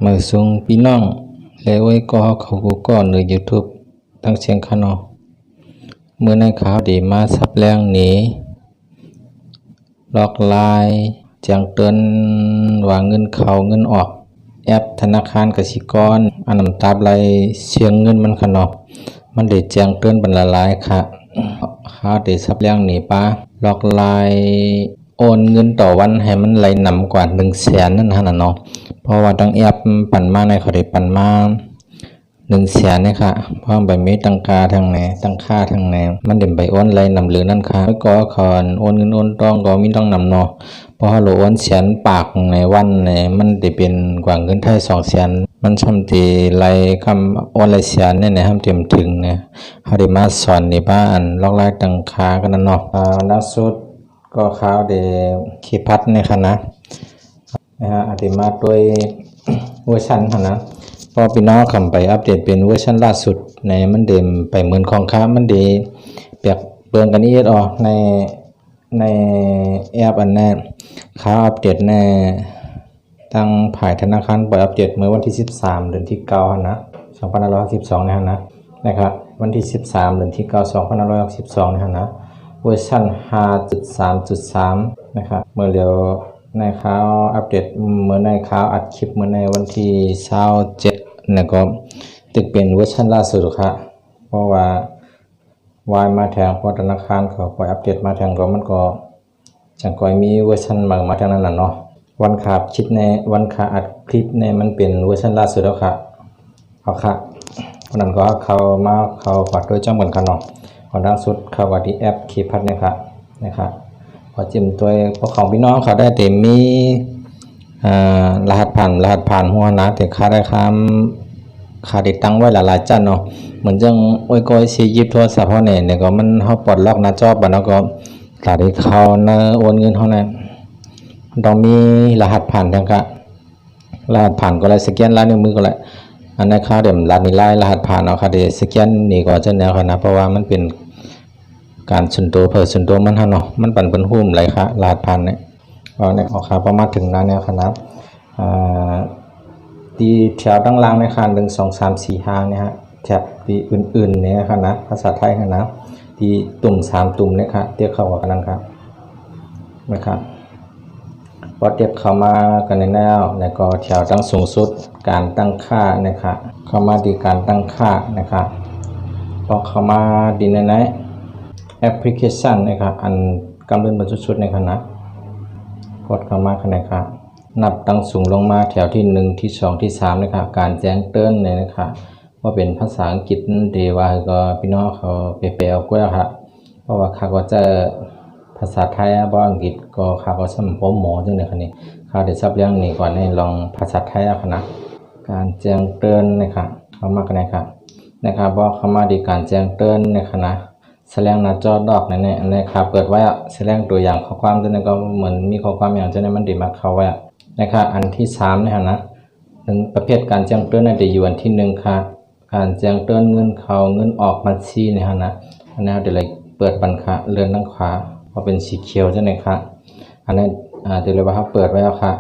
มือซุงพี่น้องแล้วไว้ก็เขาก็ใน YouTube ตั้งเชียงคานอเมื่อในข่าวดีมาซับแรงหนีหลอกลายแจ้งเตือนว่าเงินเข้าเงินออกแอปธนาคารกสิกรอันนำตาบไหลเสียงเงินมันขนอมันได้แจ้งเตือนบรรลัยค่ะข่าวได้ซับแรงหนีป้าหลอกลายโอนเงินต่อวันให้มันไหลนำกว่า100,000นั่นฮะเนาะเพราะว่าตั้งแอปปั่นมาในเขาได้ปั่นมา100,000นี่ค่ะเพราะใบมีตั้งค่าทางไหนตั้งค่าทางไหนมันเด่นใบโอนไหลนำหรือนั่นค่ะก็ขอนโอนเงินโอนต้องก็มีต้องนำเนาะเพราะเราโอน100,000ปากในวันเนี่ยมันได้เป็นกว่าเงินไทย200,000มันช่ำตีไหลคำโอนไหล100,000เนี่ยห้ามเต็มถึงเนี่ยเขาได้มาสอนในบ้านลอกไล่ตั้งค่ากันนั่นเนาะล่าสุดก็ข่าวเดขีพัดในคณะนะฮะอาติมาด้วยเวอร์ชันนะพอพี่น้องคำไปอัปเดตเป็นเวอร์ชันล่าสุดในมันเดิมไปเหมือนของค้ามันดีเปียกเปลืองกันนี้ออกในแอปอันนั้นข่าวอัปเดตในตั้งผ่ายธนาคารปล่อยอัปเดตเมื่อวันที่13เดือนที่9นะ2562นะครับวันที่13เดือนที่9 2562นะเวอร์ชัน 5.3.3 นะครับเมื่อเร็วในข่าวอัปเดตเมื่อในข่าวอัดคลิปเมื่อในวันที่27นะก็ตึกเป็นเวอร์ชันล่าสุดครับเพราะว่าวายมาแทงเพราะธนาคารเขาปล่อยอัปเดตมาแทงก็มันก็จังก่อยมีเวอร์ชันมาทางนั้นน่ะเนาะวันขาดคิดในวันขาอัดคลิปในมันเป็นเวอร์ชันล่าสุดแล้วค่ะเอาค่ะเพราะนั้นก็เขาปัดด้วยจ้องเหมือนกันเนาะของล่าสุดเข้ากับที่แอปคีพัดนะครับพอจิ้มตัวพวกของพี่น้องเขาได้แต่มีรหัสผ่านหัวนะแต่ค่าได้ค่าติดตั้งไว้หลายๆจันเนาะเหมือนจังโอ้ยก้อยสิหยิบโทรศัพท์เฮาเนี่ยก็มันเฮาปลดล็อกหน้าจอบัดแล้วก็ถ้าได้เข้าในโอนเงินเฮานั้นต้องมีรหัสผ่านจังกะรหัสผ่านก็เลยสแกนลายนิ้วมือก็เลยอันนั้นค่าเดี๋ยวรัดนี่ลายรหัสผ่านเอาค่ะเดี๋ยวสแกนนี่ก็จะแนวค่ะนะเพราะว่ามันเป็นการส่วนตัวส่วนตัวมันเนาะมันปั่นเป็นหุ้มหลายค่ะรหัสผ่านเนี่ยเอาเนี่ยเอาค่ะประมาณถึงนั้นเนี่ยค่ะนะที่แถวด้านล่างในคัน1 2 3 4 5เนี่ยฮะแถบที่อื่นๆเนี่ยครับนะภาษาไทยนะที่ตุ่ม3ตุ่มเนี่ยครับเทียบเข้ากันนั่นครับนะครับพอเทียบเข้ามากันในแนวในก็แถวตั้งสูงสุดการตั้งค่านะครับเข้ามาดีการตั้งค่านะครับพอเข้ามาดีในไหนแอปพลิเคชันนะครับอันกำลังบรรจุชุดในคณะกดเข้ามากันนะครับนับตั้งสูงลงมาแถวที่1ที่2ที่3นะครับการแจ้งเตือนเนี่ยนะครับว่าเป็นภาษาอังกฤษนั่นเดีว่าก็พี่น้องเขาไปแปลเอาก็ได้ครับเพราะว่าเขาก็จะภาษาไทยบ่อังกฤษก็เขาก็สมปหมอจังได๋คั่นนี่เขาได้ซับเรื่องนี้ก่อนให้ลองภาษาไทยเอาค่ะนะการแจ้งเตือนนะครับเข้ามากันนะครับบ่เข้ามาดีการแจ้งเตือนนะครับนะแสดงหน้าจอดอกนั่นนะครับเปิดไว้แสดงตัวอย่างข้อความจังได๋ก็เหมือนมีข้อความอย่างจังได๋มันดีมาเข้าไว้นะครับอันที่3นะครับนะประเภทการแจ้งเตือนได้อยู่อันที่1ค่ะการแจ้งเตือนเงินเข้าเงินออกบัญชีนะครับนะอันนี้เดี๋ยวเลยเปิดบัญชีเลื่อนด้านขวาพอเป็นสีเขียวจังได๋ค่ะอันนี้เดี๋ยวเลยว่าเปิดไว้แล้วค่ะ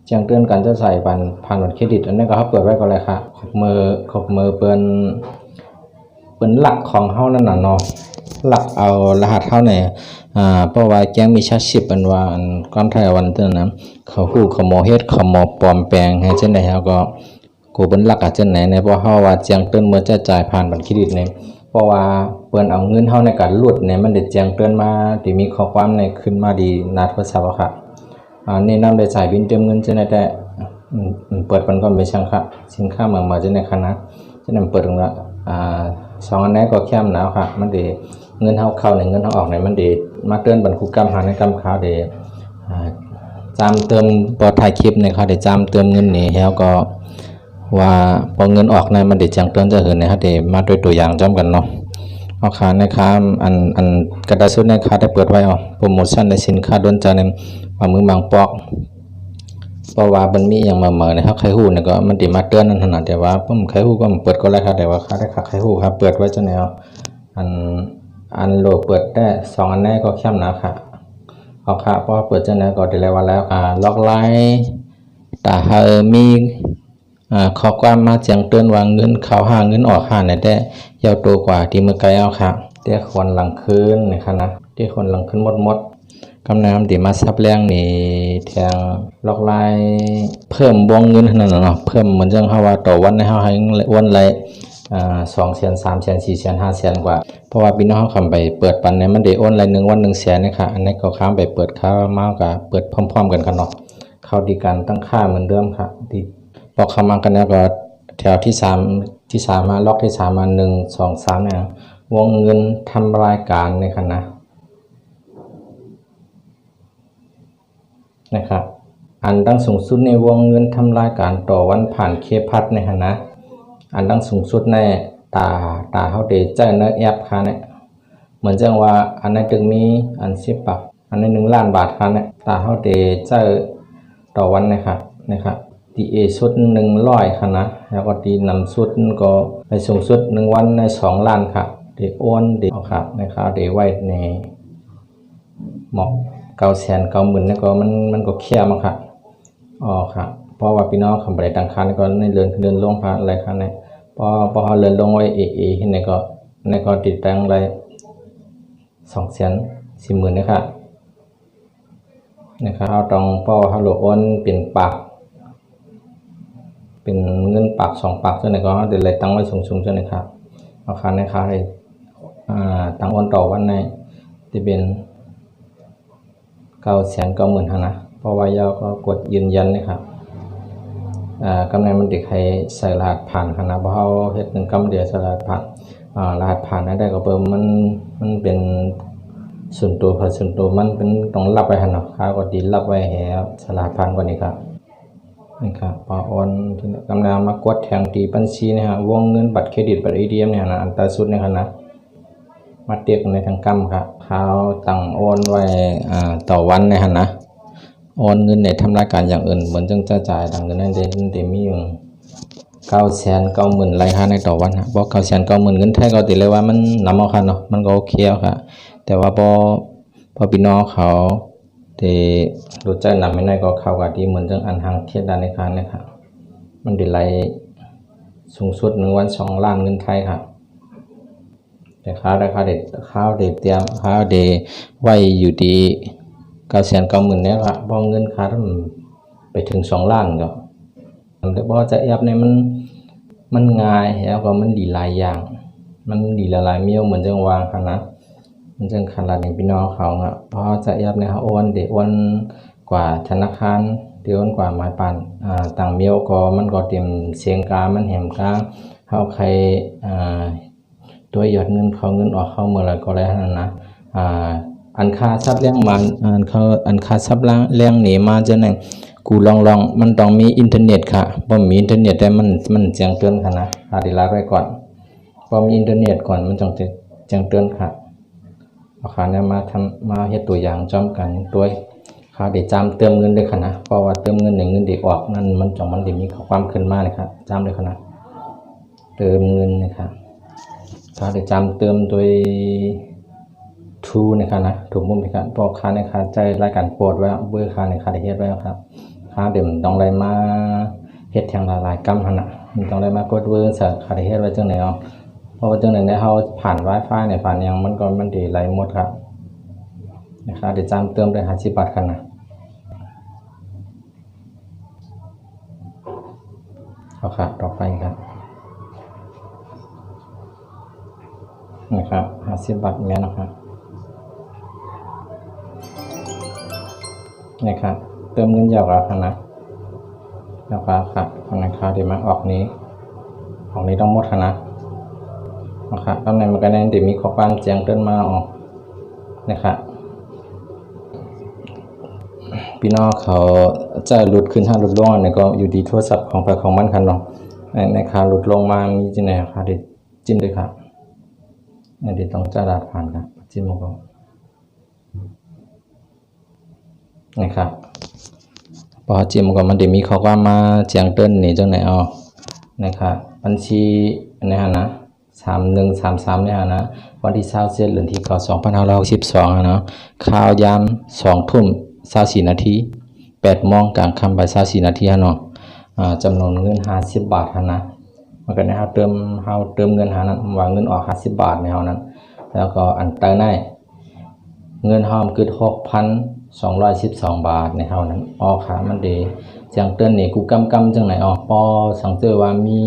แจ้งเตือนการจะใส่ผ่านบัตรเครดิตอันนี้ก็เปิดไว้ก็เลยค่ะขบมือเปิ้นหลักของเฮานั่นน่ะเนาะหลักเอารหัสเฮาเนี่ยเพราะว่าแก๊งมิจฉาชีพเป็นว่าความไทยวันเท่านั้นเขาฮู้เขาหมอเฮ็ดเขาหมอปลอมแปลงให้จังได๋เฮาก็กูเป็นหลักอาจจังไหนในเพราะเฮาว่าแจ้งเตือนเมื่อจะจ่ายผ่านบัตรเครดิตเนี่ยเพราะว่าเปิ้นเอาเงินเฮาในการรูดเนี่ยมันได้แจ้งเตือนมาที่มีข้อความในขึ้นมาดีหน้าโทรศัพท์ค่ะแนะนำได้จ่ายบิลเติมเงินจังได๋แต่เปิดมันก็ไม่ช่างค่ะสินค้าเมืองมาจังได๋ค่ะนะฉะนั้นเปิดตรงละ2อันนี้ก็แค่มหนาวค่ะมันได้เงินเฮาเข้าในเงินเฮาออกในมันได้มาเตือนบรรคุกรรมหาในกรรมข่าวได้จำเติมพอถ่ายคลิปในเขาได้จำเติมเงินนี่แล้วก็ว่าพอเงินออกในมันได้แจ้งเตือนจะเห็นในเขาได้มาด้วยตัวอย่างจำกันเนาะเอาค่ะนะครับอันกระดาษสุดในค่าได้เปิดไว้เอาโปรโมชั่นในสินค้าโดนใจในมือบางปอกเพราะว่ามันมีอย่างมานะครับใครฮู้เนี่ยก็มันได้มาเตือนนั่นขนาดแต่ว่าผมใครฮู้ก็เปิดก็แล้วครับแต่ว่าค่าได้ใครฮู้ครับเปิดไว้จังแนวอันโหลดเปิดได้2อันนี้ก็เข้มนะครับเอาค่ะเพราะเปิดจังแนวก็ได้แล้วว่าแล้วล็อกไลน์ตามี ข้อความมาแจ้งเตือนว่าเงินเข้าหาเงินออกหาเนี่ยได้ยาวตัวกว่าที่มือไกลเอาค่ะแต่คนหลังคืนนะครับนะที่คนหลังคืนหมดกำน้ำที่มาซับแรงนี่แทงล็อกไลเพิ่มวงเงินนั่นเนาะเพิ่มเหมือนจังเฮาว่าต่อวันให้เฮาให้วันละ200,000 300,000 400,000 500,000กว่าเพราะว่าพี่น้องเฮาคำไปเปิดปันเนี่ยมันได้โอนราย1วัน1แสนนะคะอันนี้ก็ค้างไปเปิดค่ามาก็เปิดพร้อมๆกันเนาะเข้าดีการตั้งค่าเหมือนเดิมค่ะที่พอเข้ามากันแล้วก็แถวที่3มาล็อกที่3มา1 2 3เนี่ยวงเงินทำรายการในค่ะนะครับอันดังสูงสุดในวงเงินทำรายการต่อวันผ่านเคพัดในค่ะนะอันดังสูงสุดในตาเฮาได้จ่ายในแอปค่ะเนี่ยเหมือนจังว่าอันนั้นจึงมีอัน10 บาทอันนั้น1 ล้านบาทค่ะเนี่ยตาเฮาได้จ่ายต่อวันนะครับตีเอสุด100ค่ะนะแล้วก็ตีนำสุดก็ไปสูงสุด1วันใน2 ล้านค่ะได้โอนได้ครับนะครับได้ไว้ในหมอก990,000นี่ก็มันก็เคลียร์มาค่ะครับเพราะว่าพี่น้องคำบริดังคันก็ในเรือนลงพาอะไรคันเนี่ยพอเรือนลงไว้นี่ก็ติดตั้งไว้240,000นะครับเอาต้องพอฮัลโหลโอนเป็นปากเป็นเงินปาก2 ปากเท่านั้นก็เดี๋ยวเลยตั้งไว้สูงๆเท่านั้นครับเอาคันนะครับให้ตั้งโอนต่อวันในที่เป็น990,000นะเพราะว่ายาวก็กดยืนยันนะครับกำไรมันเด็กให้ใส่รหัสผ่านค่ะนะเพราะเขาเฮ็ด1 กำเดียวใส่รหัสผ่านรหัสผ่านได้ก็เปิ่มมันเป็นส่วนตัวส่วนตัวมันเป็นต้องรับไว้หั่นเนาะค่าก็ดีรับไว้ให้ใส่รหัสผ่านกว่านี้ครับนี่ครับพอโอนที่กำลังมากดแทงที่บัญชีนะฮะวงเงินบัตรเครดิตบัตร ATM เนี่ยนะอัตราสุดนะครับนะมาเตียกในทางกำครับเขาตั้งโอนไว้ต่อวันนะครับนะโอนเงินในทำรายการอย่างอื่นเหมือนจังจะจ่ายดังเงินนั่นเดมีอยู่990,000รายค่าในต่อวันบอก990,000เงินไทยก็ติเลยว่ามันนำเอาค่ะเนาะมันก็โอเคค่ะแต่ว่าพอพี่น้องเขาที่รู้ใจนำไม่ได้ก็เข้ากับที่เหมือนจังอันทางเทียดด้านในการนะครับมันได้ไล่สูงสุด1วัน2 ล้านเงินไทยค่ะแต่ข้าวเด็ดเตรียมข้าวเดไว้อยู่ดี990,000เนี่ยครับพอเงินค่าทั้งไปถึง2 ล้านก็แต่พอจะแอบเนี่ยมันง่ายแล้วก็มันดีหลายอย่างมันดีหลายเมียวเหมือนจังวางค่ะนะมันจังขนาดนี้พี่น้องเขาพอจะแอบเนี่ยโอนโอนกว่าธนาคารโอนกว่าหมายปานต่างเมียวก็มันก็เตรียมเสียงกามันแหมกาเฮาใครตัวหยอดเงินเข้าเงินออกเข้าเมื่อไรก็แล้วนั่นนะอันค่าซับเลี้ยงมันอันค่าซับเลี้ยงหนีมาจะไหนกูลองมันต้องมีอินเทอร์เน็ตค่ะพอมีอินเทอร์เน็ตได้มันแจ้งเตือนค่ะนะดีลาไว้ก่อนพอมีอินเทอร์เน็ตก่อนมันต้องแจ้งเตือนค่ะเอาค่ะเนี่ยมาเฮ็ดตัวอย่างจอมกันตัวค่ะเดี๋ยวจำเติมเงินด้วยค่ะนะเพราะว่าเติมเงินเงินเด็กออกนั่นมันได้มีความขึ้นมาเลยครับจำด้วยค่ะนะเติมเงินนะครับถ้าได้จำเติมโดยทูนะครับนะถูกมุมนะครับพอค้าในค้าใจรายการโปรดไว้เบื่อค้าในค้าได้เฮ็ดไว้ครับค้าเดี๋ยวต้องอะไรมาเฮ็ดแทงหลายกำหั่นน่ะมันต้องอะไรมากดเวอร์สักค้าได้เฮ็ดไว้จังไหนเอาเพราะว่าจังไหนเนี่ยเฮาผ่าน Wi-Fi เนี่ยผ่านยังมันดีไหลหมดครับนะครับเดี๋ยวจำเติมได้50 บาทกันนะเอาค่ะต่อไปครับนะครับ50 บาทแม่นะครับนะครับเติมเงินยาวแล้วนะแล้วก็ครับธนาคารที่มาออกนี้ต้องหมดนะครับตอนนี้มันก็ได้เดี๋ยวมีข้อความแจ้งเตือนมาออกนะครับพี่น้องเขาจะหลุดขึ้นถ้าหลุดลงเนี่ยก็อยู่ดีโทรศัพท์ของไปของมันกันเนาะในค่าหลุดลงมามีที่ไหนครับเดี๋ยวจิ้มด้วยครับเดี๋ยวต้องจะดาดผ่านครับจิ้มมันก็นะครับพอจิ้มก็มันเดี๋ยวมีข้อความมาแจ้งเตือนนี่จังไหนเอานะครับบัญชีนี่ฮะนะ3133เนี่ยนะวันที่27เดือนที่2562นะข่าวยาม20:24 นาที8 โมงกลางค่ำบ่าย24 นาทีเนาะ จำนวนเงิน50บาทหั้นนะมันก็นะครับเติมเงินหานั้นว่าเงินออก50บาทในเฮานั้นแล้วก็อันใต้ในเงินเฮาคือ6,212 บาทในเฮานั้นออกค่ะมันเดจังเตือนนี่กูกำจังไหนออกปอสังเจอว่ามี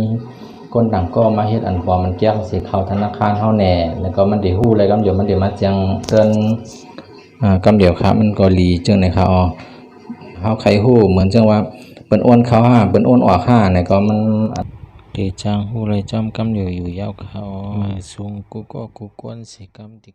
คนต่างก็มาเฮ็ดอันปอมันแก้งสิเข้าธนาคารเฮาแน่แล้วก็มันได้ฮู้อะไรกำเดี๋ยวมันได้มาจังเตือนกำเดี๋ยวครับมันก็หลีจังไหนครับอ๋อเฮาใครฮู้เหมือนจังว่าเปิ้นโอนเข้า5เปิ้นโอนออก5เนี่ยก็มันเดจังฮู้เลยจอมกำเดี๋ยวอยู่ยาวเขามาส่งกูก็กูกวนสิกำติ